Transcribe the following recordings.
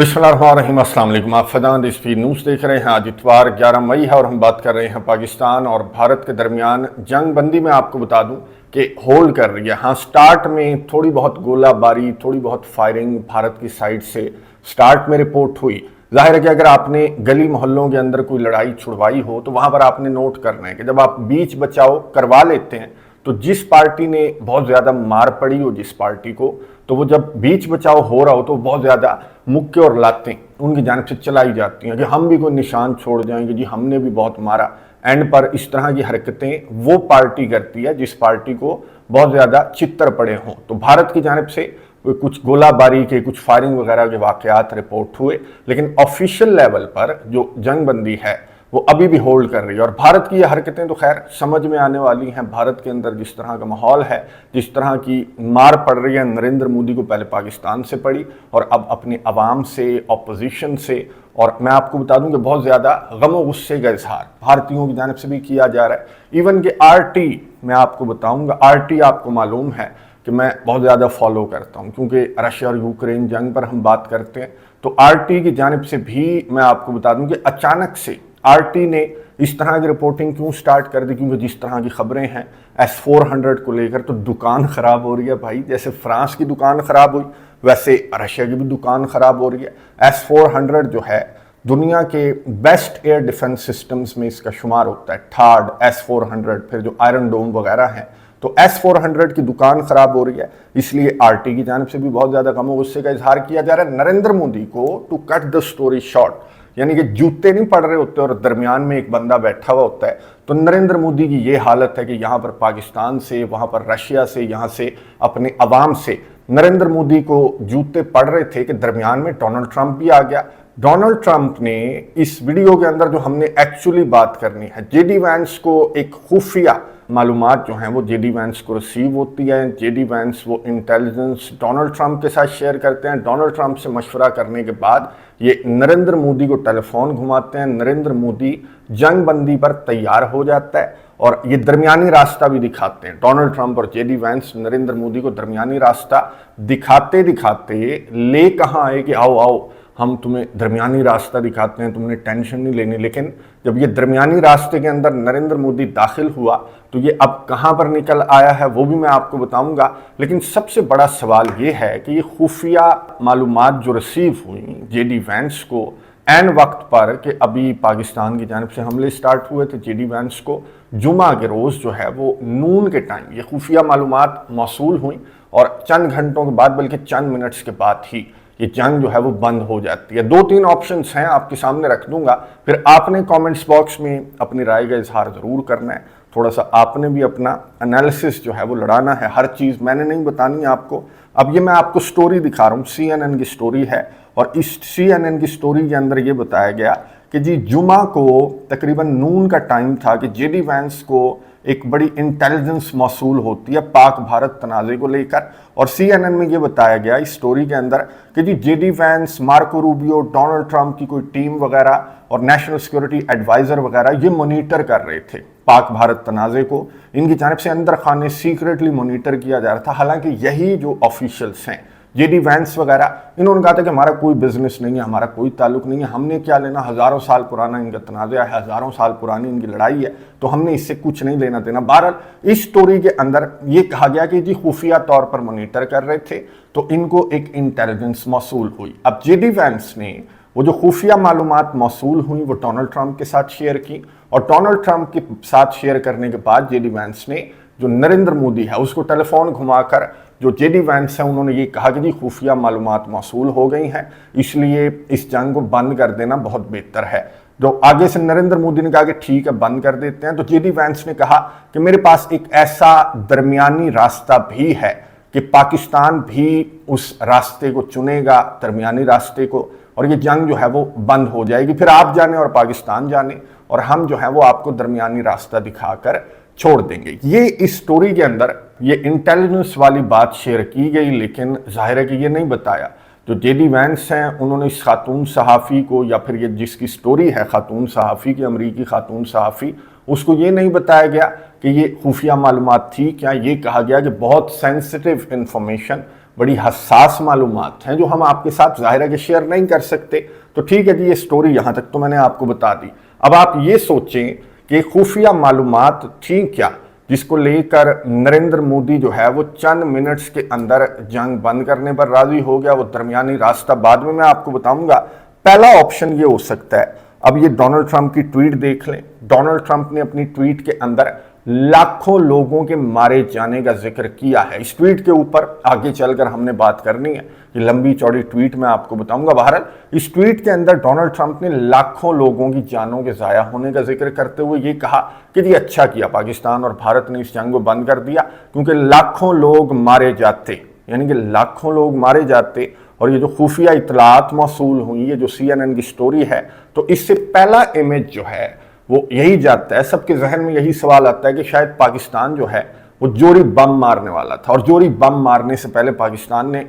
बिस्मिल्लाहिर्रहमानिर्रहीम, अस्सलाम वालेकुम। आप फदान स्पीड न्यूज़ देख रहे हैं। आज इतवार 11 मई है और हम बात कर रहे हैं पाकिस्तान और भारत के दरमियान जंग बंदी में। आपको बता दूं कि होल्ड कर रही है। हाँ, स्टार्ट में थोड़ी बहुत गोलाबारी, थोड़ी बहुत फायरिंग भारत की साइड से स्टार्ट में रिपोर्ट हुई। जाहिर है कि अगर आपने गली मोहल्लों के अंदर कोई लड़ाई छुड़वाई हो तो वहां पर आपने नोट करना है कि जब आप बीच बचाव करवा लेते हैं तो जिस पार्टी ने बहुत ज़्यादा मार पड़ी हो जिस पार्टी को, तो वो जब बीच बचाव हो रहा हो तो बहुत ज़्यादा मुक्के और लातें उनकी जानिब से चलाई जाती हैं कि हम भी कोई निशान छोड़ जाएंगे, जी हमने भी बहुत मारा। एंड पर इस तरह की हरकतें वो पार्टी करती है जिस पार्टी को बहुत ज़्यादा चित्तर पड़े हों। तो भारत की जानिब से कुछ गोलाबारी के, कुछ फायरिंग वगैरह के वाकयात रिपोर्ट हुए, लेकिन ऑफिशियल लेवल पर जो जंगबंदी है वो अभी भी होल्ड कर रही है। और भारत की ये हरकतें तो खैर समझ में आने वाली हैं। भारत के अंदर जिस तरह का माहौल है, जिस तरह की मार पड़ रही है, नरेंद्र मोदी को पहले पाकिस्तान से पड़ी और अब अपनी आवाम से, ऑपोजिशन से, और मैं आपको बता दूं कि बहुत ज़्यादा गम और गुस्से का इजहार भारतीयों की जानिब से भी किया जा रहा है। इवन कि आरटी, मैं आपको बताऊंगा, आरटी आपको मालूम है कि मैं बहुत ज़्यादा फॉलो करता हूं क्योंकि रशिया और यूक्रेन जंग पर हम बात करते हैं। तो आरटी की जानिब से भी मैं आपको बता दूं कि अचानक से आरटी ने इस तरह की रिपोर्टिंग क्यों स्टार्ट कर दी, क्योंकि जिस तरह की खबरें हैं S-400 को लेकर, तो दुकान खराब हो रही है भाई। जैसे फ्रांस की दुकान खराब हुई वैसे रशिया की भी दुकान खराब हो रही है। S-400 जो है दुनिया के बेस्ट एयर डिफेंस सिस्टम्स में इसका शुमार होता है। थार्ड S-400, फिर जो आयरन डोम वगैरह हैं, तो S-400 की दुकान खराब हो रही है। इसलिए आरटी की जानिब से भी बहुत ज़्यादा गम और गुस्से का इजहार किया जा रहा है। नरेंद्र मोदी को, to cut the story short, यानी कि जूते नहीं पड़ रहे होते और दरमियान में एक बंदा बैठा हुआ होता है, तो नरेंद्र मोदी की ये हालत है कि यहाँ पर पाकिस्तान से, वहाँ पर रशिया से, यहाँ से अपने अवाम से नरेंद्र मोदी को जूते पड़ रहे थे कि दरमियान में डोनाल्ड ट्रंप भी आ गया। डोनाल्ड ट्रंप ने इस वीडियो के अंदर जो हमने एक्चुअली बात करनी है, जेडी वैंस को एक खुफिया मालूमात जो हैं वो जेडी वैंस को रिसीव होती है। जेडी वैंस वो इंटेलिजेंस डोनाल्ड ट्रंप के साथ शेयर करते हैं। डोनाल्ड ट्रंप से मशवरा करने के बाद ये नरेंद्र मोदी को टेलीफोन घुमाते हैं। नरेंद्र मोदी जंग बंदी पर तैयार हो जाता है और ये दरमियानी रास्ता भी दिखाते हैं। डोनाल्ड ट्रंप और जेडी वैंस नरेंद्र मोदी को दरमियानी रास्ता दिखाते दिखाते ले कहाँ आए कि आओ आओ हम तुम्हें दरमियानी रास्ता दिखाते हैं, तुमने टेंशन नहीं लेनी। लेकिन जब ये दरमियानी रास्ते के अंदर नरेंद्र मोदी दाखिल हुआ तो ये अब कहाँ पर निकल आया है वो भी मैं आपको बताऊंगा। लेकिन सबसे बड़ा सवाल ये है कि ये खुफिया मालूमात जो रिसीव हुई जेडी वैंस को एन वक्त पर, कि अभी पाकिस्तान की जानिब से हमले स्टार्ट हुए थे, जेडी वैंस को जुमा के रोज़ जो है वो नून के टाइम ये खुफिया मालूमात मौसूल हुई और चंद घंटों के बाद, बल्कि चंद मिनट्स के बाद ही ये जंग जो है वो बंद हो जाती है। 2-3 ऑप्शंस हैं, आपके सामने रख दूंगा, फिर आपने कमेंट्स बॉक्स में अपनी राय का इजहार ज़रूर करना है। थोड़ा सा आपने भी अपना एनालिसिस जो है वो लड़ाना है। हर चीज़ मैंने नहीं बतानी आपको। अब ये मैं आपको स्टोरी दिखा रहा हूँ, CNN की स्टोरी है और इस CNN की स्टोरी के अंदर ये बताया गया कि जी जुमा को तकरीबन नून का टाइम था कि जेडी वैंस को एक बड़ी इंटेलिजेंस मौसूल होती है पाक भारत तनाज़े को लेकर। और CNN में ये बताया गया इस स्टोरी के अंदर कि जी JD Vance, Marco Rubio, Donald Trump की कोई टीम वगैरह और नेशनल सिक्योरिटी एडवाइज़र वगैरह ये मॉनिटर कर रहे थे पाक भारत तनाज़े को। इनकी जानिब से अंदर खाने सीक्रेटली मॉनिटर किया जा रहा था। हालांकि यही जो ऑफिशियल्स हैं, जेडी वैंस वगैरह, इन्होंने कहा था कि हमारा कोई बिजनेस नहीं है, हमारा कोई ताल्लुक नहीं है, हमने क्या लेना, हज़ारों साल पुराना इनका तनाज़ा है, हज़ारों साल पुरानी इनकी लड़ाई है, तो हमने इससे कुछ नहीं लेना देना। बहरहाल इस स्टोरी के अंदर ये कहा गया कि जी खुफिया तौर पर मॉनिटर कर रहे थे तो इनको एक इंटेलिजेंस मौसूल हुई। अब जेडी वैंस ने वो जो खुफिया मालूमात मौसूल हुई वो डोनाल्ड ट्रंप के साथ शेयर की और डोनाल्ड ट्रंप के साथ शेयर करने के बाद जेडी वैंस ने जो नरेंद्र मोदी है उसको टेलीफोन घुमाकर, जो जेडी वैंस है उन्होंने ये कहा कि जी खुफिया मालूमात मौसूल हो गई हैं, इसलिए इस जंग को बंद कर देना बहुत बेहतर है। जो आगे से नरेंद्र मोदी ने कहा कि ठीक है बंद कर देते हैं, तो जेडी वैंस ने कहा कि मेरे पास एक ऐसा दरमियानी रास्ता भी है कि पाकिस्तान भी उस रास्ते को चुनेगा, दरमियानी रास्ते को, और ये जंग जो है वो बंद हो जाएगी। फिर आप जाने और पाकिस्तान जाने और हम जो है वो आपको दरमियानी रास्ता दिखाकर छोड़ देंगे। ये इस स्टोरी के अंदर ये इंटेलिजेंस वाली बात शेयर की गई, लेकिन जाहिर है कि ये नहीं बताया। जो जेडी वैंस हैं उन्होंने इस खातून सहाफ़ी को, या फिर ये जिसकी स्टोरी है खातून सहाफ़ी की, अमरीकी खातून सहाफ़ी, उसको ये नहीं बताया गया कि ये खुफिया मालूमात थी क्या। ये कहा गया कि बहुत सेंसिटिव इंफॉर्मेशन बड़ी हसास मालूमात हैं जो हम आपके साथ ज़ाहिर है कि शेयर नहीं कर सकते। तो ठीक है जी, ये स्टोरी यहाँ तक तो मैंने आपको बता दी। अब आप ये सोचें कि खुफिया मालूमात थी क्या जिसको लेकर नरेंद्र मोदी जो है वो चंद मिनट्स के अंदर जंग बंद करने पर राजी हो गया। वो दरमियानी रास्ता बाद में मैं आपको बताऊंगा। पहला ऑप्शन ये हो सकता है, अब ये डोनाल्ड ट्रंप की ट्वीट देख लें। डोनाल्ड ट्रंप ने अपनी ट्वीट के अंदर लाखों लोगों के मारे जाने का जिक्र किया है। इस ट्वीट के ऊपर आगे चलकर हमने बात करनी है, ये लंबी चौड़ी ट्वीट मैं आपको बताऊंगा। बहरहाल इस ट्वीट के अंदर डोनाल्ड ट्रंप ने लाखों लोगों की जानों के ज़ाया होने का जिक्र करते हुए ये कहा कि जी अच्छा किया पाकिस्तान और भारत ने इस जंग को बंद कर दिया, क्योंकि लाखों लोग मारे जाते, यानी कि लाखों लोग मारे जाते। और ये जो खुफिया इतलात मौसूल हुई, ये जो CNN की स्टोरी है, तो इससे पहला इमेज जो है वो यही जाता है, सबके जहन में यही सवाल आता है कि शायद पाकिस्तान जो है वो जोरी बम मारने वाला था। और जोरी बम मारने से पहले पाकिस्तान ने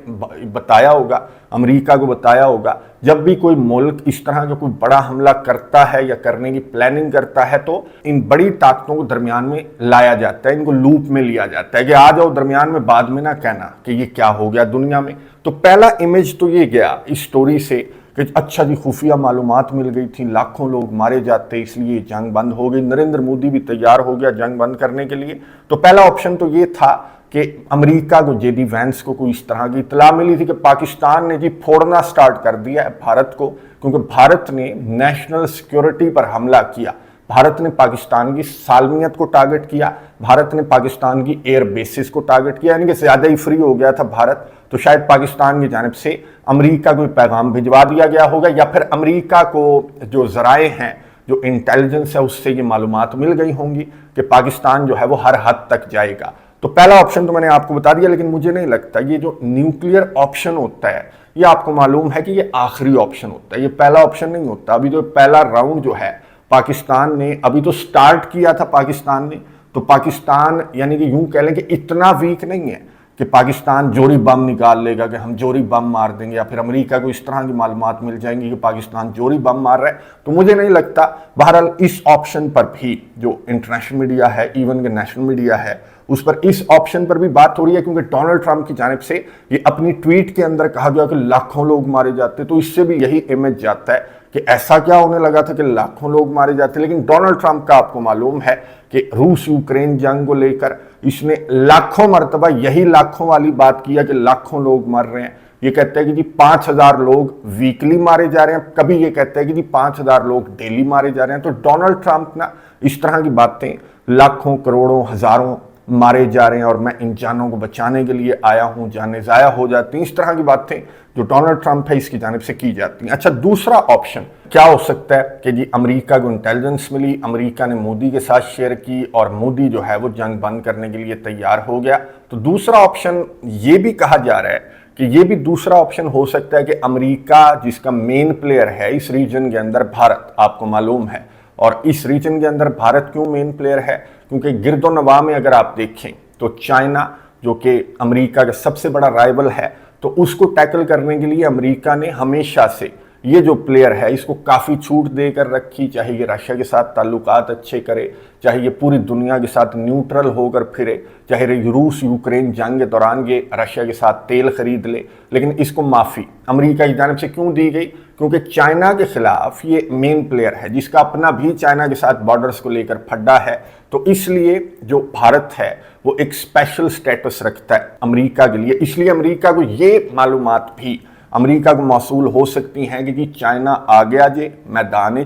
बताया होगा, अमेरिका को बताया होगा, जब भी कोई मुल्क इस तरह का कोई बड़ा हमला करता है या करने की प्लानिंग करता है तो इन बड़ी ताकतों को दरमियान में लाया जाता है, इनको लूप में लिया जाता है कि आ जाओ दरमियान में, बाद में ना कहना कि ये क्या हो गया दुनिया में। तो पहला इमेज तो ये गया इस स्टोरी से कि अच्छा जी खुफिया मालूमात मिल गई थी, लाखों लोग मारे जाते, इसलिए जंग बंद हो गई, नरेंद्र मोदी भी तैयार हो गया जंग बंद करने के लिए। तो पहला ऑप्शन तो ये था कि अमेरिका को, JD वैंस को कोई इस तरह की इतला मिली थी कि पाकिस्तान ने जी फोड़ना स्टार्ट कर दिया है भारत को, क्योंकि भारत ने नेशनल सिक्योरिटी पर हमला किया। भारत ने पाकिस्तान की सालमियत को टारगेट किया, भारत ने पाकिस्तान की एयर बेसिस को टारगेट किया, यानी कि ज्यादा ही फ्री हो गया था भारत। तो शायद पाकिस्तान की जानिब से अमेरिका को पैगाम भिजवा दिया गया होगा, या फिर अमेरिका को जो जराए हैं, जो इंटेलिजेंस है, उससे ये मालूमात मिल गई होंगी कि पाकिस्तान जो है वो हर हद तक जाएगा। तो पहला ऑप्शन तो मैंने आपको बता दिया, लेकिन मुझे नहीं लगता ये जो न्यूक्लियर ऑप्शन होता है, ये आपको मालूम है कि ये आखिरी ऑप्शन होता है, ये पहला ऑप्शन नहीं होता। अभी जो पहला राउंड जो है पाकिस्तान ने अभी तो स्टार्ट किया था पाकिस्तान ने, तो पाकिस्तान यानी कि यूं कह लें कि इतना वीक नहीं है कि पाकिस्तान जोरी बम निकाल लेगा कि हम जोरी बम मार देंगे, या फिर अमेरिका को इस तरह की मालूमात मिल जाएंगी कि पाकिस्तान जोरी बम मार रहा है। तो मुझे नहीं लगता। बहरहाल इस ऑप्शन पर भी जो इंटरनेशनल मीडिया है, इवन के नेशनल मीडिया है, उस पर इस ऑप्शन पर भी बात हो रही है, क्योंकि डोनाल्ड ट्रंप की जानिब से ये अपनी ट्वीट के अंदर कहा गया कि लाखों लोग मारे जाते, तो इससे भी यही इमेज जाता है कि ऐसा क्या होने लगा था कि लाखों लोग मारे जाते। लेकिन डोनाल्ड ट्रंप का आपको मालूम है कि रूस यूक्रेन जंग को लेकर इसने लाखों मरतबा यही लाखों वाली बात किया कि लाखों लोग मर रहे हैं। ये कहते हैं कि जी 5000 लोग वीकली मारे जा रहे हैं, कभी ये कहते हैं कि जी 5000 लोग डेली मारे जा रहे हैं। तो डोनाल्ड ट्रंप ना इस तरह की बातें, लाखों करोड़ों हजारों मारे जा रहे हैं और मैं इन जानों को बचाने के लिए आया हूं, जाने ज़ाया हो जाती हैं, इस तरह की बातें जो डोनाल्ड ट्रंप है इसकी जानिब से की जाती हैं। अच्छा, दूसरा ऑप्शन क्या हो सकता है कि जी अमेरिका को इंटेलिजेंस मिली, अमेरिका ने मोदी के साथ शेयर की और मोदी जो है वो जंग बंद करने के लिए तैयार हो गया। तो दूसरा ऑप्शन ये भी कहा जा रहा है कि ये भी दूसरा ऑप्शन हो सकता है कि अमेरिका, जिसका मेन प्लेयर है इस रीजन के अंदर भारत, आपको मालूम है, और इस रीजन के अंदर भारत क्यों मेन प्लेयर है, क्योंकि गिरदो नवा में अगर आप देखें तो चाइना जो कि अमेरिका का सबसे बड़ा राइवल है, तो उसको टैकल करने के लिए अमेरिका ने हमेशा से ये जो प्लेयर है इसको काफ़ी छूट देकर रखी, चाहे ये रशिया के साथ ताल्लुकात अच्छे करे, चाहे ये पूरी दुनिया के साथ न्यूट्रल होकर फिरे, चाहे रूस यूक्रेन जंग के दौरान ये रशिया के साथ तेल खरीद ले, लेकिन इसको माफ़ी अमेरिका की जानिब से क्यों दी गई, क्योंकि चाइना के खिलाफ ये मेन प्लेयर है जिसका अपना भी चाइना के साथ बॉर्डर्स को लेकर फड्डा है। तो इसलिए जो भारत है वो एक स्पेशल स्टेटस रखता है अमेरिका के लिए, इसलिए अमेरिका को ये मालूमात भी अमेरिका को मौसूल हो सकती हैं कि जी चाइना आ गया जे मैदान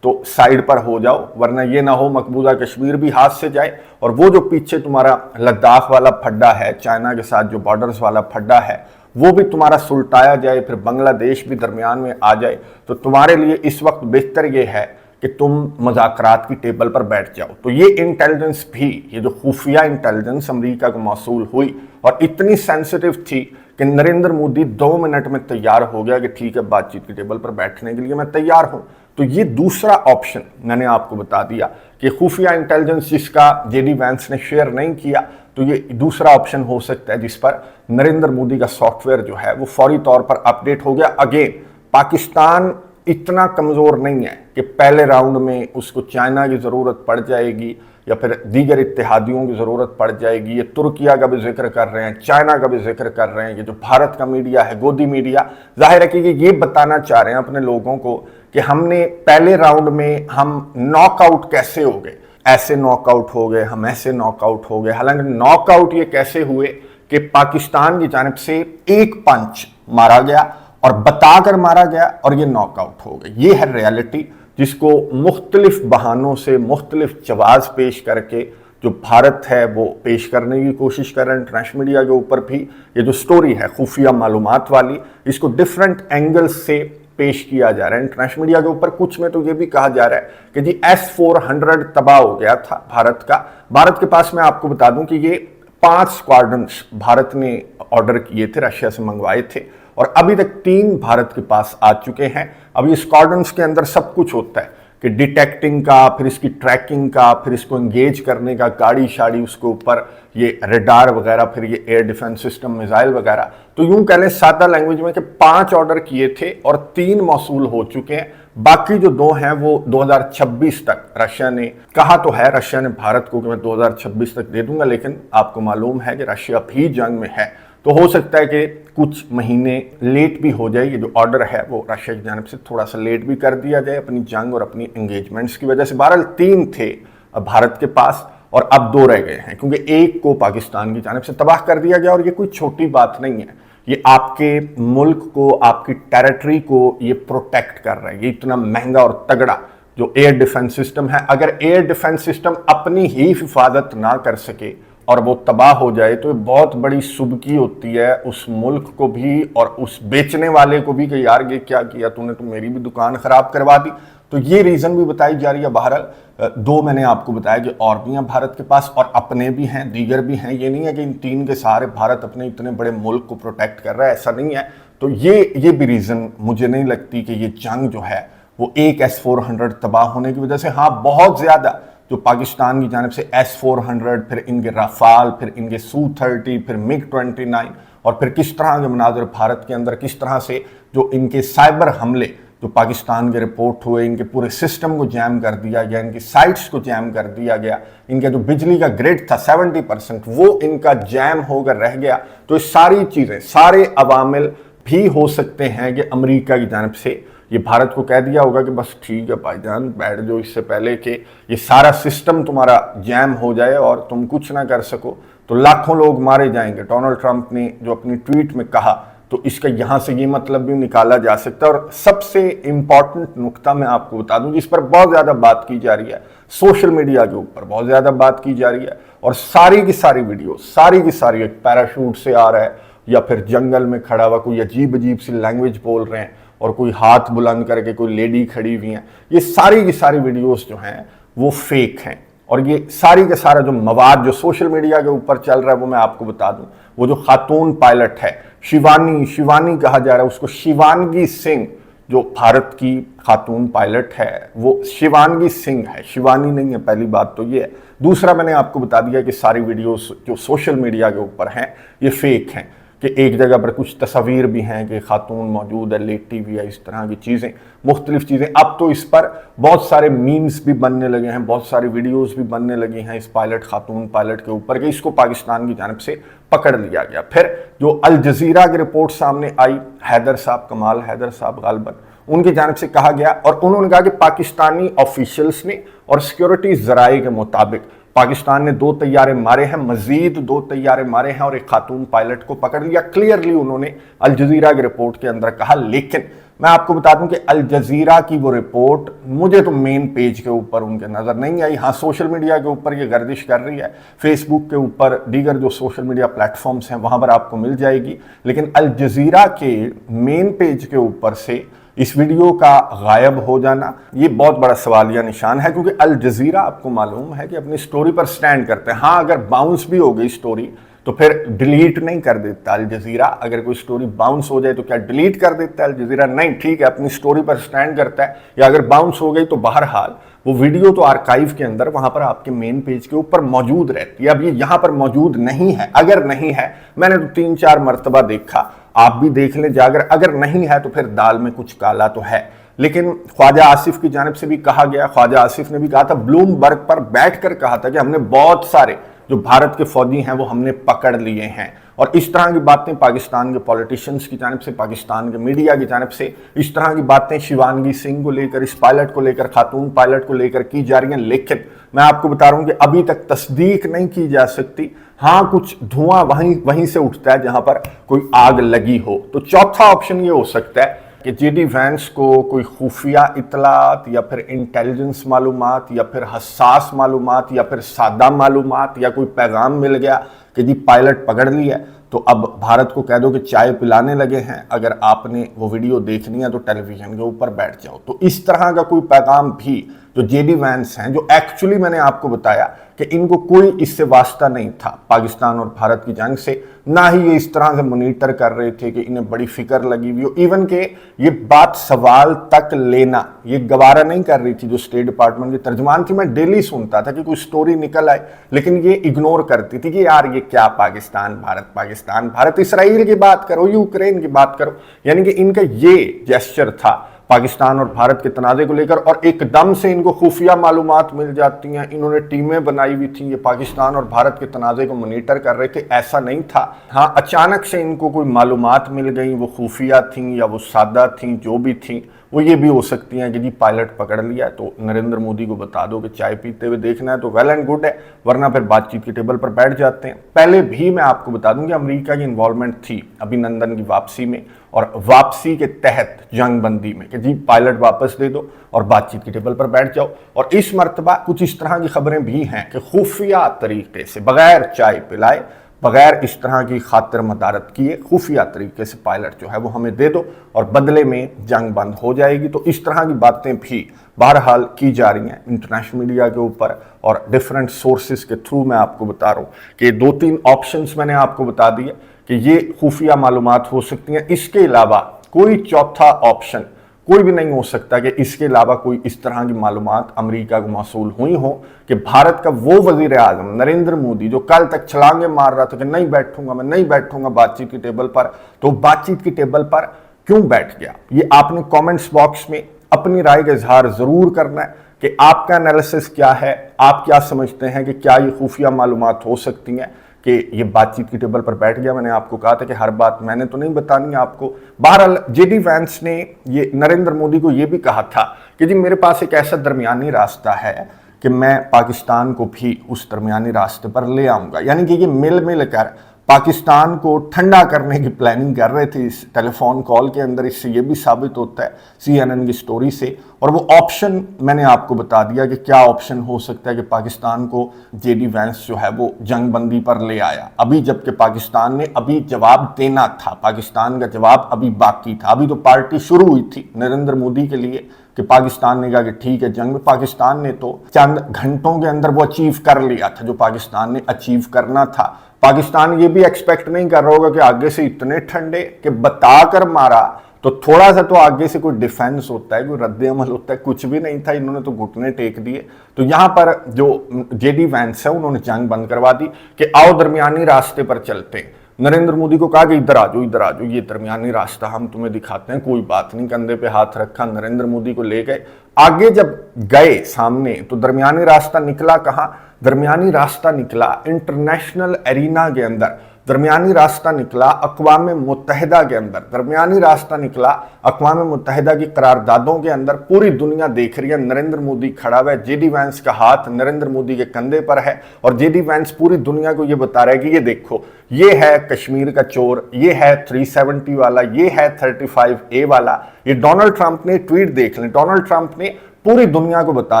तो साइड पर हो जाओ, वरना ये ना हो मकबूजा कश्मीर भी हाथ से जाए और वो जो पीछे तुम्हारा लद्दाख वाला फड्डा है, चाइना के साथ जो बॉर्डर्स वाला फड्डा है, वो भी तुम्हारा सुलटाया जाए, फिर बांग्लादेश भी दरमियान में आ जाए। तो तुम्हारे लिए इस वक्त बेहतर ये है कि तुम मुज़ाकरात की टेबल पर बैठ जाओ। तो ये इंटेलिजेंस भी, ये जो खुफिया इंटेलिजेंस अमेरिका को मौसूल हुई और इतनी सेंसिटिव थी कि नरेंद्र मोदी 2 मिनट में तैयार हो गया कि ठीक है बातचीत की टेबल पर बैठने के लिए मैं तैयार हूं। तो ये दूसरा ऑप्शन मैंने आपको बता दिया कि खुफिया इंटेलिजेंस जिसका JD वैंस ने शेयर नहीं किया, तो ये दूसरा ऑप्शन हो सकता है जिस पर नरेंद्र मोदी का सॉफ्टवेयर जो है वो फौरी तौर पर अपडेट हो गया। अगेन पाकिस्तान इतना कमज़ोर नहीं है कि पहले राउंड में उसको चाइना की ज़रूरत पड़ जाएगी या फिर दीगर इत्तेहादियों की ज़रूरत पड़ जाएगी। ये तुर्किया का भी जिक्र कर रहे हैं, चाइना का भी जिक्र कर रहे हैं। ये जो भारत का मीडिया है, गोदी मीडिया, जाहिर है कि ये बताना चाह रहे हैं अपने लोगों को कि हमने पहले राउंड में हम नॉकआउट कैसे हो गए, ऐसे नॉकआउट हो गए, हम ऐसे नॉकआउट हो गए। हालांकि नॉकआउट ये कैसे हुए कि पाकिस्तान की जानिब से एक पंच मारा गया और बताकर मारा गया और ये नॉकआउट हो गए। ये है रियलिटी, जिसको मुख्तलिफ बहानों से मुख्तलिफ जवाब पेश करके जो भारत है वो पेश करने की कोशिश कर रहे हैं। इंटरनेशनल मीडिया के ऊपर भी ये जो स्टोरी है खुफिया मालूमात वाली, इसको डिफरेंट एंगल्स से पेश किया जा रहा है। इंटरनेशनल मीडिया के ऊपर कुछ में तो ये भी कहा जा रहा है कि जी S-400 तबाह हो गया था भारत का। भारत के पास मैं आपको बता दूं कि ये 5 स्क्वाड्रन्स भारत ने ऑर्डर किए थे, रशिया से मंगवाए थे, और अभी तक 3 भारत के पास आ चुके हैं। अभी स्क्वाड्रन्स के अंदर सब कुछ होता है कि डिटेक्टिंग का, फिर इसकी ट्रैकिंग का, फिर इसको एंगेज करने का, गाड़ी शाड़ी उसके ऊपर ये रेडार वगैरह, फिर ये एयर डिफेंस सिस्टम, मिसाइल वगैरह। तो यूं कह लें सादा लैंग्वेज में कि 5 ऑर्डर किए थे और 3 मौसूल हो चुके हैं। बाकी जो 2 हैं वो 2026 तक रशिया ने कहा तो है, रशिया ने भारत को कि मैं 2026 तक दे दूंगा, लेकिन आपको मालूम है कि रशिया भी जंग में है, तो हो सकता है कि कुछ महीने लेट भी हो जाए। ये जो ऑर्डर है वो रशिया की जानिब से थोड़ा सा लेट भी कर दिया जाए अपनी जंग और अपनी एंगेजमेंट्स की वजह से। बहरहाल 3 थे भारत के पास और अब 2 रह गए हैं, क्योंकि एक को पाकिस्तान की जानिब से तबाह कर दिया गया। और ये कोई छोटी बात नहीं है, ये आपके मुल्क को, आपकी टेरिटरी को ये प्रोटेक्ट कर रहा है। ये इतना महंगा और तगड़ा जो एयर डिफेंस सिस्टम है, अगर एयर डिफेंस सिस्टम अपनी ही हिफाजत ना कर सके और वो तबाह हो जाए तो बहुत बड़ी सुबकी होती है उस मुल्क को भी और उस बेचने वाले को भी कि यार ये क्या किया तूने, तो मेरी भी दुकान खराब करवा दी। तो ये रीज़न भी बताई जा रही है। बहरहाल 2 मैंने आपको बताया कि और भी हैं भारत के पास और अपने भी हैं, दीगर भी हैं। ये नहीं है कि इन 3 के सहारे भारत अपने इतने बड़े मुल्क को प्रोटेक्ट कर रहा है, ऐसा नहीं है। तो ये भी रीज़न मुझे नहीं लगती कि ये जंग जो है वो एक S-400 तबाह होने की वजह से। हाँ, बहुत ज़्यादा जो पाकिस्तान की जानिब से S-400, फिर इनके राफाल, फिर इनके Su-30, फिर MiG-29 और फिर किस तरह के मनाजर भारत के अंदर, किस तरह से जो इनके साइबर हमले जो पाकिस्तान के रिपोर्ट हुए, इनके पूरे सिस्टम को जैम कर दिया गया, इनकी साइट्स को जैम कर दिया गया, इनका जो बिजली का ग्रिड था 70% वो इनका जैम होकर रह गया। तो ये सारी चीज़ें, सारे अवामिल भी हो सकते हैं कि अमेरिका की जानिब से ये भारत को कह दिया होगा कि बस ठीक है भाईजान बैठ जाओ, इससे पहले कि ये सारा सिस्टम तुम्हारा जैम हो जाए और तुम कुछ ना कर सको तो लाखों लोग मारे जाएंगे। डोनाल्ड ट्रंप ने जो अपनी ट्वीट में कहा, तो इसका यहाँ से ये मतलब भी निकाला जा सकता है। और सबसे इंपॉर्टेंट नुक्ता मैं आपको बता दूं जिस पर बहुत ज़्यादा बात की जा रही है, सोशल मीडिया के ऊपर बहुत ज़्यादा बात की जा रही है, और सारी की सारी वीडियो, सारी की सारी एक पैराशूट से आ रहा है या फिर जंगल में खड़ा हुआ कोई अजीब अजीब सी लैंग्वेज बोल रहे हैं और कोई हाथ बुलंद करके कोई लेडी खड़ी हुई हैं। ये सारी की सारी वीडियोस जो हैं वो फेक हैं। और ये सारी का सारा जो मवाद जो सोशल मीडिया के ऊपर चल रहा है वो मैं आपको बता दूं, वो जो खातून पायलट है शिवानी कहा जा रहा है उसको, शिवानगी सिंह, जो भारत की खातून पायलट है वो शिवानगी सिंह है, शिवानी नहीं है। पहली बात तो ये है। दूसरा, मैंने आपको बता दिया कि सारी वीडियोस जो सोशल मीडिया के ऊपर हैं ये फेक हैं, कि एक जगह पर कुछ तस्वीर भी हैं कि खातून मौजूद है, लेटी हुई है, इस तरह की चीज़ें, मुख्तलिफ चीज़ें। अब तो इस पर बहुत सारे मीम्स भी बनने लगे हैं, बहुत सारी वीडियोस भी बनने लगी हैं इस पायलट, खातून पायलट के ऊपर, कि इसको पाकिस्तान की जानिब से पकड़ लिया गया। फिर जो अल जजीरा की रिपोर्ट सामने आई, हैदर साहब, कमाल हैदर साहब गालबन, उनकी जानिब से कहा गया और उन्होंने कहा कि पाकिस्तानी ऑफिशियल्स ने और सिक्योरिटी जराए के मुताबिक पाकिस्तान ने 2 तैयारे मारे हैं, मजीद 2 तैयारे मारे हैं और एक खातून पायलट को पकड़ लिया। क्लियरली उन्होंने अल जजीरा की रिपोर्ट के अंदर कहा। लेकिन मैं आपको बता दूं कि अल जजीरा की वो रिपोर्ट मुझे तो मेन पेज के ऊपर उनके नजर नहीं आई। हाँ, सोशल मीडिया के ऊपर ये गर्दिश कर रही है, फेसबुक के ऊपर, दीगर जो सोशल मीडिया प्लेटफॉर्म्स हैं वहां पर आपको मिल जाएगी। लेकिन अल जजीरा के मेन पेज के ऊपर से इस वीडियो का गायब हो जाना ये बहुत बड़ा सवालिया निशान है, क्योंकि अल जजीरा आपको मालूम है कि अपनी स्टोरी पर स्टैंड करते हैं। हाँ, अगर बाउंस भी हो गई स्टोरी तो फिर डिलीट नहीं कर देता अल जजीरा। अगर कोई स्टोरी बाउंस हो जाए तो क्या डिलीट कर देता है अल जजीरा? नहीं, ठीक है, अपनी स्टोरी पर स्टैंड करता है। या अगर बाउंस हो गई तो बहरहाल वो वीडियो तो आर्काइव के अंदर वहां पर आपके मेन पेज के ऊपर मौजूद रहती है। अब ये यहाँ पर मौजूद नहीं है। अगर नहीं है, मैंने तो 3-4 मरतबा देखा, आप भी देख लें जाकर, अगर नहीं है तो फिर दाल में कुछ काला तो है। लेकिन ख्वाजा आसिफ की जानिब से भी कहा गया, ख्वाजा आसिफ ने भी कहा था, ब्लूमबर्ग पर बैठकर कहा था कि हमने बहुत सारे जो भारत के फौजी हैं वो हमने पकड़ लिए हैं। और इस तरह की बातें पाकिस्तान के पॉलिटिशियंस की जानिब से, पाकिस्तान के मीडिया की जानिब से इस तरह की बातें शिवानगी सिंह को लेकर, इस पायलट को लेकर, खातून पायलट को लेकर की जा रही हैं। लेकिन मैं आपको बता रहा हूं कि अभी तक तस्दीक नहीं की जा सकती। हाँ, कुछ धुआं वहीं से उठता है जहां पर कोई आग लगी हो। तो चौथा ऑप्शन ये हो सकता है कि जेडी वैंस को कोई खुफिया इतलात या फिर इंटेलिजेंस मालूमात या फिर हसास मालूमात या फिर सादा मालूमात या कोई पैगाम मिल गया कि जी पायलट पकड़ लिया, तो अब भारत को कह दो कि चाय पिलाने लगे हैं, अगर आपने वो वीडियो देखनी है तो टेलीविजन के ऊपर बैठ जाओ। तो इस तरह का कोई पैगाम भी जो जेडी वैंस हैं, जो एक्चुअली मैंने आपको बताया कि इनको कोई इससे वास्ता नहीं था पाकिस्तान और भारत की जंग से, ना ही ये इस तरह से मॉनिटर कर रहे थे कि इन्हें बड़ी फिक्र लगी हुई हो। इवन के ये बात सवाल तक लेना ये गवारा नहीं कर रही थी जो स्टेट डिपार्टमेंट की तर्जमान थी। मैं डेली सुनता था कि कोई स्टोरी निकल आए, लेकिन ये इग्नोर करती थी कि यार ये क्या पाकिस्तान भारत, इसराइल की बात करो, यूक्रेन की बात करो। यानी कि इनका ये जेस्चर था पाकिस्तान और भारत के तनाज़े को लेकर, और एकदम से इनको खुफिया मालूमात मिल जाती हैं। इन्होंने टीमें बनाई हुई थी, ये पाकिस्तान और भारत के तनाज़े को मॉनिटर कर रहे थे, ऐसा नहीं था। हाँ, अचानक से इनको कोई मालूमात मिल गई, वो खुफिया थी या वो सादा थी, जो भी थी, वो ये भी हो सकती हैं कि जी पायलट पकड़ लिया, तो नरेंद्र मोदी को बता दो कि चाय पीते हुए देखना है तो वेल एंड गुड है, वरना फिर बातचीत की टेबल पर बैठ जाते हैं। पहले भी मैं आपको बता दूं कि अमेरिका की इन्वॉल्वमेंट थी अभिनंदन की वापसी में, और वापसी के तहत जंगबंदी में कि जी पायलट वापस दे दो और बातचीत की टेबल पर बैठ जाओ। और इस मर्तबा कुछ इस तरह की खबरें भी हैं कि खुफिया तरीके से, बगैर चाय पिलाए, बगैर इस तरह की खातिर मदारत किए, खुफिया तरीके से पायलट जो है वो हमें दे दो और बदले में जंग बंद हो जाएगी। तो इस तरह की बातें भी बहरहाल की जा रही हैं इंटरनेशनल मीडिया के ऊपर, और डिफरेंट सोर्सेज के थ्रू मैं आपको बता रहा हूँ कि 2-3 ऑप्शंस मैंने आपको बता दिए कि ये खुफिया मालूमात हो सकती हैं। इसके अलावा कोई चौथा ऑप्शन कोई भी नहीं हो सकता कि इसके अलावा कोई इस तरह की मालूमात अमेरिका को मौसूल हुई हो कि भारत का वो वजीर आजम नरेंद्र मोदी जो कल तक छलांगे मार रहा था कि नहीं बैठूंगा, मैं नहीं बैठूंगा बातचीत की टेबल पर, तो बातचीत की टेबल पर क्यों बैठ गया? ये आपने कमेंट्स बॉक्स में अपनी राय का इजहार जरूर करना है कि आपका एनालिसिस क्या है, आप क्या समझते हैं कि क्या ये खुफिया मालूमात हो सकती हैं कि ये बातचीत की टेबल पर बैठ गया। मैंने आपको कहा था कि हर बात मैंने तो नहीं बतानी है आपको। बहरहाल जेडी वैंस ने ये नरेंद्र मोदी को ये भी कहा था कि जी मेरे पास एक ऐसा दरमियानी रास्ता है कि मैं पाकिस्तान को भी उस दरमियानी रास्ते पर ले आऊंगा। यानी कि ये मिल कर पाकिस्तान को ठंडा करने की प्लानिंग कर रहे थे इस टेलीफोन कॉल के अंदर। इससे ये भी साबित होता है CNN की स्टोरी से। और वो ऑप्शन मैंने आपको बता दिया कि क्या ऑप्शन हो सकता है कि पाकिस्तान को जेडी वैंस जो है वो जंगबंदी पर ले आया, अभी जबकि पाकिस्तान ने अभी जवाब देना था, पाकिस्तान का जवाब अभी बाकी था। अभी तो पार्टी शुरू हुई थी नरेंद्र मोदी के लिए कि पाकिस्तान ने कहा कि ठीक है जंग में, पाकिस्तान ने तो चंद घंटों के अंदर वो अचीव कर लिया था जो पाकिस्तान ने अचीव करना था। पाकिस्तान ये भी एक्सपेक्ट नहीं कर रहा होगा कि आगे से इतने ठंडे कि बताकर मारा तो थोड़ा सा तो आगे से कोई डिफेंस होता है, कोई रद्द अमल होता है, कुछ भी नहीं था। इन्होंने तो घुटने टेक दिए। तो यहां पर जो जेडी वैंस है उन्होंने जंग बंद करवा दी कि आओ दरमियानी रास्ते पर चलते हैं। नरेंद्र मोदी को कहा कि इधर आ जाओ, ये दरमियानी रास्ता हम तुम्हें दिखाते हैं, कोई बात नहीं। कंधे पे हाथ रखा, नरेंद्र मोदी को ले गए। आगे जब गए सामने तो दरमियानी रास्ता निकला कहां? दरमियानी रास्ता निकला इंटरनेशनल एरिना के अंदर, दरमियानी रास्ता निकला अक़वाम मुत्तहिदा के अंदर, दरमियानी रास्ता निकला अक़वाम मुत्तहिदा की करारदादों के अंदर। पूरी दुनिया देख रही है, नरेंद्र मोदी खड़ा हुआ है, जेडी वैंस का हाथ नरेंद्र मोदी के कंधे पर है, और जेडी वैंस पूरी दुनिया को ये बता रहा है कि ये देखो, ये है कश्मीर का चोर, ये है 370 वाला, ये है 35A वाला। ये डोनाल्ड ट्रंप ने ट्वीट देख लें, डोनाल्ड ट्रंप ने पूरी दुनिया को बता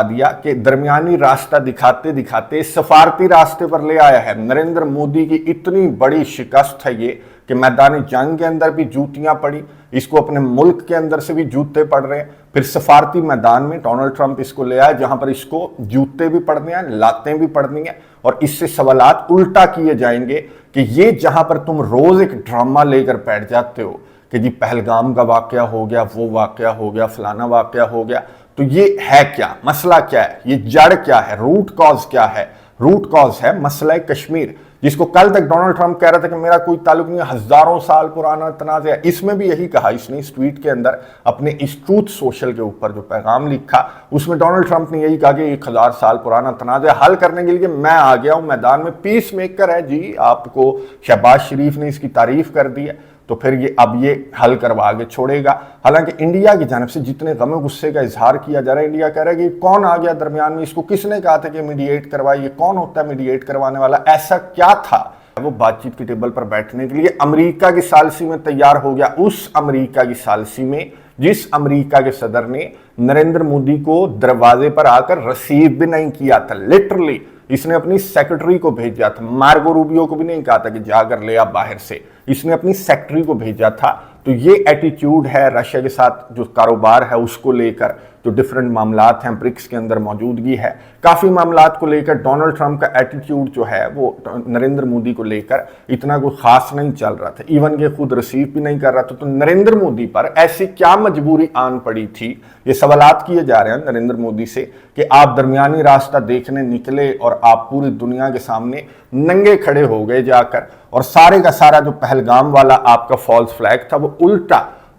दिया कि दरमियानी रास्ता दिखाते दिखाते सफारती रास्ते पर ले आया है। नरेंद्र मोदी की इतनी बड़ी शिकस्त है ये कि मैदान जंग के अंदर भी जूतियां पड़ी, इसको अपने मुल्क के अंदर से भी जूते पड़ रहे हैं, फिर सफारती मैदान में डोनाल्ड ट्रंप इसको ले आया जहां पर इसको जूते भी पड़ने हैं, लातें भी पड़नी है, और इससे सवालात उल्टा किए जाएंगे कि ये जहां पर तुम रोज एक ड्रामा लेकर बैठ जाते हो कि जी पहलगाम का वाकया हो गया, वो वाकया हो गया, फलाना वाकया हो गया, तो ये है क्या, मसला क्या है, ये जड़ क्या है, रूट कॉज क्या है? रूट कॉज है मसला कश्मीर, जिसको कल तक डोनाल्ड ट्रंप कह रहा था कि मेरा कोई ताल्लुक नहीं, हजारों साल पुराना तनाज़ है। इसमें भी यही कहा इसने इस ट्वीट के अंदर, अपने इस ट्रूथ सोशल के ऊपर जो पैगाम लिखा उसमें डोनाल्ड ट्रंप ने यही कहा कि 1000 साल पुराना तनाज़ है, हल करने के लिए मैं आ गया हूं मैदान में। पीस मेकर है जी, आपको शहबाज शरीफ ने इसकी तारीफ कर दी है, तो फिर अब ये हल करवा के छोड़ेगा। हालांकि इंडिया की जानब से जितने गम गुस्से का इजहार किया जा रहा है, इंडिया कह रहा है कि कौन आ गया दरमियान में, इसको किसने कहा था कि मीडिएट करवाइए, कौन होता है मीडिएट करवाने वाला, ऐसा क्या था वो बातचीत की टेबल पर बैठने के लिए अमेरिका की सालसी में तैयार हो गया। उस अमेरिका की सालसी में जिस अमेरिका के सदर ने नरेंद्र मोदी को दरवाजे पर आकर रिसीव भी नहीं किया था, लिटरली इसने अपनी सेक्रेटरी को भेजा था, मार्गो रूबियो को भी नहीं कहा था कि जाकर ले आ बाहर से, इसने अपनी सेक्रेटरी को भेजा था। तो ये एटीट्यूड है रशिया के साथ जो कारोबार है उसको लेकर, जो डिफरेंट मामलात हैं, ब्रिक्स के अंदर मौजूदगी है, काफ़ी मामलात को लेकर डोनाल्ड ट्रंप का एटीट्यूड जो है वो नरेंद्र मोदी को लेकर इतना कोई खास नहीं चल रहा था, इवन ये खुद रिसीव भी नहीं कर रहा था। तो नरेंद्र मोदी पर ऐसी क्या मजबूरी आन पड़ी थी, ये सवालात किए जा रहे हैं नरेंद्र मोदी से कि आप दरमियानी रास्ता देखने निकले और आप पूरी दुनिया के सामने नंगे खड़े हो गए जाकर, और सारे का सारा जो पहलगाम वाला आपका फॉल्स फ्लैग था वो उल्टा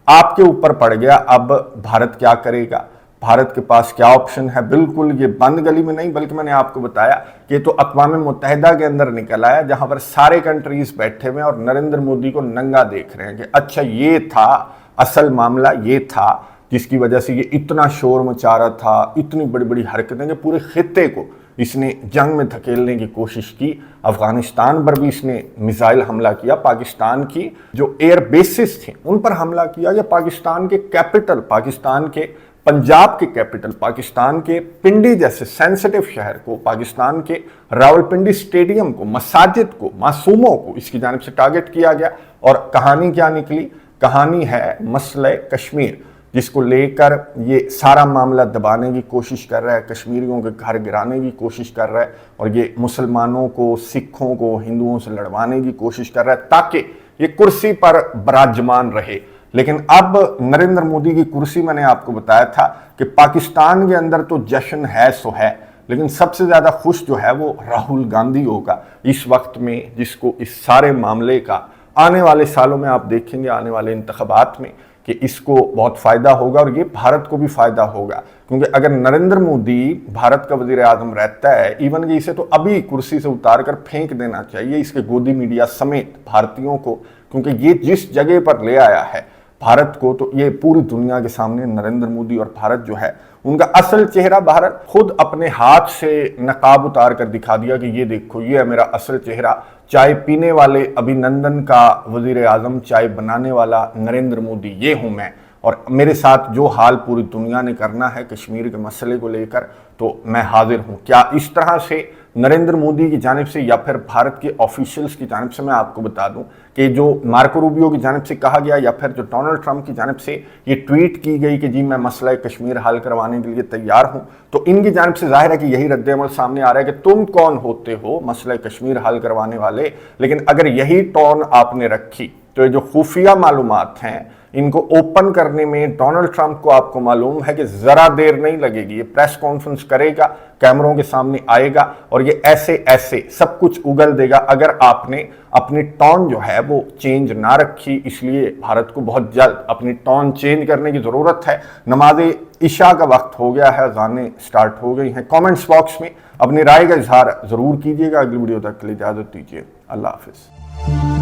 आपके ऊपर पड़ गया। अब भारत क्या करेगा, भारत के पास क्या ऑप्शन है? बिल्कुल ये बंद गली में नहीं, बल्कि मैंने आपको बताया कि तो अक़वाम मुत्तहिदा के अंदर निकल आया, जहां पर सारे कंट्रीज बैठे हुए और नरेंद्र मोदी को नंगा देख रहे हैं कि अच्छा ये था असल मामला, ये था जिसकी वजह से ये इतना शोर मचा रहा था, इतनी बड़ी बड़ी हरकतें कि पूरे खित्ते को इसने जंग में धकेलने की कोशिश की। अफगानिस्तान पर भी इसने मिसाइल हमला किया, पाकिस्तान की जो एयर बेसिस थी उन पर हमला किया, या पाकिस्तान के कैपिटल, पाकिस्तान के पंजाब के कैपिटल, पाकिस्तान के पिंडी जैसे सेंसिटिव शहर को, पाकिस्तान के रावलपिंडी स्टेडियम को, मसाजिद को, मासूमों को इसकी जानिब से टारगेट किया गया। और कहानी क्या निकली? कहानी है मसला कश्मीर, जिसको लेकर ये सारा मामला दबाने की कोशिश कर रहा है, कश्मीरियों के घर गिराने की कोशिश कर रहा है, और ये मुसलमानों को, सिखों को हिंदुओं से लड़वाने की कोशिश कर रहा है ताकि ये कुर्सी पर विराजमान रहे। लेकिन अब नरेंद्र मोदी की कुर्सी, मैंने आपको बताया था कि पाकिस्तान के अंदर तो जश्न है सो है, लेकिन सबसे ज़्यादा खुश जो है वो राहुल गांधी होगा इस वक्त में, जिसको इस सारे मामले का आने वाले सालों में आप देखेंगे, आने वाले इंतखाबात में, कि इसको बहुत फ़ायदा होगा और ये भारत को भी फ़ायदा होगा। क्योंकि अगर नरेंद्र मोदी भारत का वज़ीर आज़म रहता है, इवन कि इसे तो अभी कुर्सी से उतार कर फेंक देना चाहिए, इसके गोदी मीडिया समेत भारतीयों को, क्योंकि ये जिस जगह पर ले आया है भारत को, तो ये पूरी दुनिया के सामने नरेंद्र मोदी और भारत जो है उनका असल चेहरा, भारत खुद अपने हाथ से नकाब उतार कर दिखा दिया कि ये देखो, ये है मेरा असल चेहरा। चाय पीने वाले अभिनंदन का वजीर आजम, चाय बनाने वाला नरेंद्र मोदी, ये हूं मैं, और मेरे साथ जो हाल पूरी दुनिया ने करना है कश्मीर के मसले को लेकर, तो मैं हाजिर हूं। क्या इस तरह से नरेंद्र मोदी की जानिब से या फिर भारत के ऑफिशियल्स की जानिब से, मैं आपको बता दूं कि जो मार्को रूबियो की जानिब से कहा गया या फिर जो डोनाल्ड ट्रंप की जानिब से ये ट्वीट की गई कि जी मैं मसला कश्मीर हल करवाने के लिए तैयार हूं, तो इनकी जानिब से जाहिर है कि यही रद्द-ए-अमल सामने आ रहा है कि तुम कौन होते हो मसला कश्मीर हल करवाने वाले। लेकिन अगर यही टोन आपने रखी तो ये जो खुफिया मालूमात हैं इनको ओपन करने में डोनाल्ड ट्रंप को, आपको मालूम है कि जरा देर नहीं लगेगी, ये प्रेस कॉन्फ्रेंस करेगा, कैमरों के सामने आएगा और ये ऐसे ऐसे सब कुछ उगल देगा अगर आपने अपनी टोन जो है वो चेंज ना रखी। इसलिए भारत को बहुत जल्द अपनी टोन चेंज करने की जरूरत है। नमाज इशा का वक्त हो गया है, अज़ानें स्टार्ट हो गई हैं। कमेंट्स बॉक्स में अपनी राय का इजहार जरूर कीजिएगा। अगली वीडियो तक के लिए इजाजत दीजिए। अल्लाह हाफिज।